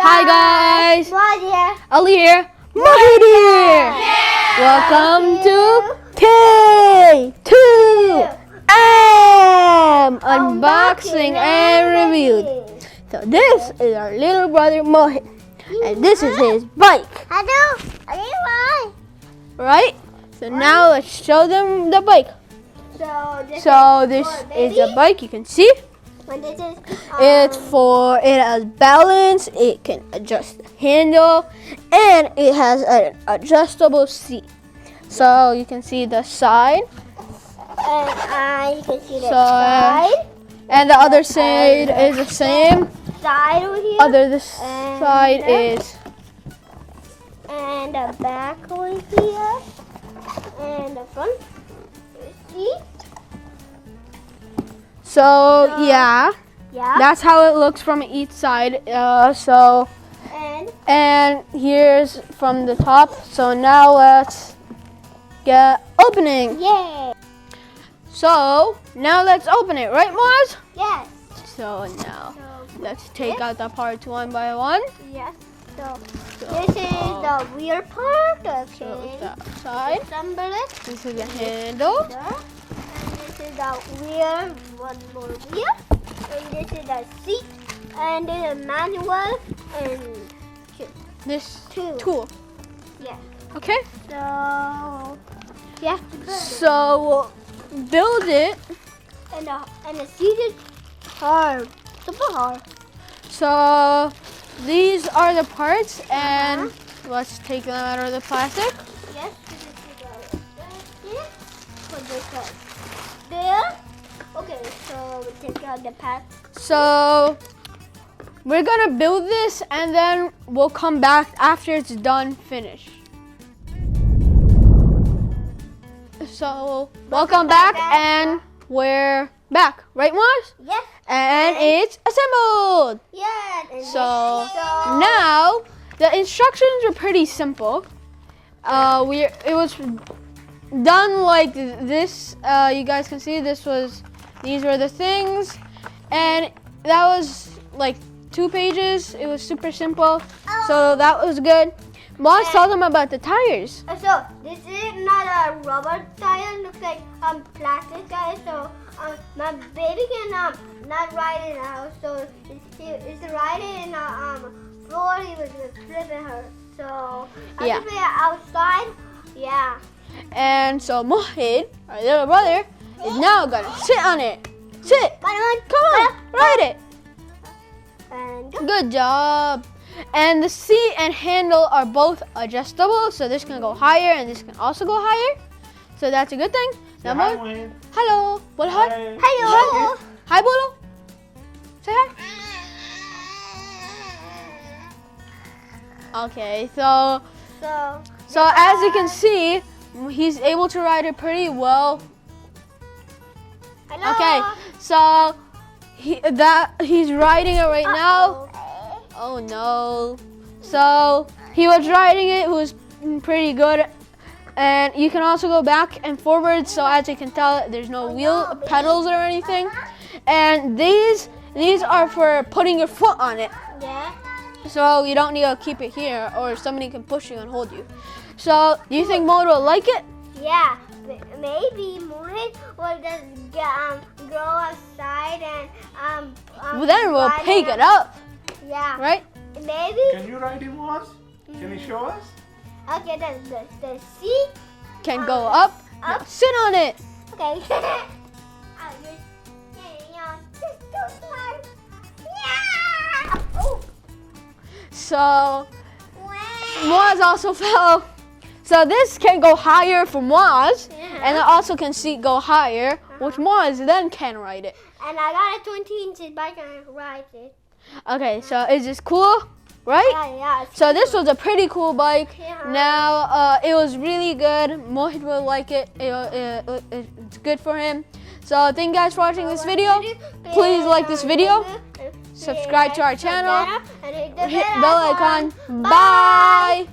Hi guys! Muaz here. Ali here. Mohid here. Welcome to K2M Unboxing and Reviews. So this is our little brother Mohid, and this is his bike. Hello. Right? So now let's show them the bike. So this is the bike, you can see. When this is, It has balance, it can adjust the handle, and it has an adjustable seat. So you can see the side. and you can see the So, side. And the other side is the same. Side over here. This side is. And the back over here. And the front. See? So yeah, Yeah. that's how it looks from each side. And here's from the top. So now let's get opening. Yay. So now let's open it, right, Muaz? Yes. So now So, let's take out the parts one by one. yes. So So, this is the rear part. Okay. so that side. Assemble it. This is the handle. There. And this is the rear, one more rear. And this is the seat. And then a manual and This two. tool. Yeah. Okay. So you have to build it. So we'll build it. And the seat is hard. Super hard. So these are the parts, and let's take them out of the plastic. Yes. This is the plastic. Put this up there. Okay. So we take out the pack. So we're gonna build this, and then we'll come back after it's done, finished. So welcome back, and we're back, right, Muaz? Yes. And it's assembled. Yes. And So this is now the instructions are pretty simple. It was done like this. You guys can see these were the things, and that was like 2 pages. It was super simple, so that was good. Muaz, tell them about the tires. So this is not a rubber tire. It looks like plastic tire. So my baby can not ride it now. So it's riding in the floor. He was flipping her. So I Yeah. have to play outside. Yeah. And so Mohid, our little brother, is now gonna sit on it. Sit. Come on, ride it. And Good job. And the seat and handle are both adjustable, so this can go higher and this can also go higher. So that's a good thing. Now, Hi, Mohid, Wayne. hello. What hi? Hi. hello. Hi, Bolo. Say hi. Okay, so as you can see, he's able to ride it pretty well. Hello. Okay, so he's riding it right now. Oh no. So he was riding it, was pretty good. And you can also go back and forward, so as you can tell, there's no pedals or anything. And these are for putting your foot on it. Yeah. So you don't need to keep it here, or somebody can push you and hold you. So do you think Mohid will like it? Yeah. Maybe Mohid will just go outside and Well, then we'll ride pick it up, Yeah. right? Maybe. Can you ride him once? Can you show us? Okay, the seat. Can go up. Now Up. sit on it. Okay. Oh. So Muaz also fell. So this can go higher for Muaz, and it also can go higher, which Muaz then can ride it. And I got a 20-inch bike and I ride it. Okay, so is this cool, right? Yeah. So this was a pretty cool bike. Yeah. Now it was really good. Mohid will like it. It's good for him. So thank you guys for watching this video. Please like this video. Subscribe to our channel. And hit Hit bell icon. Bye.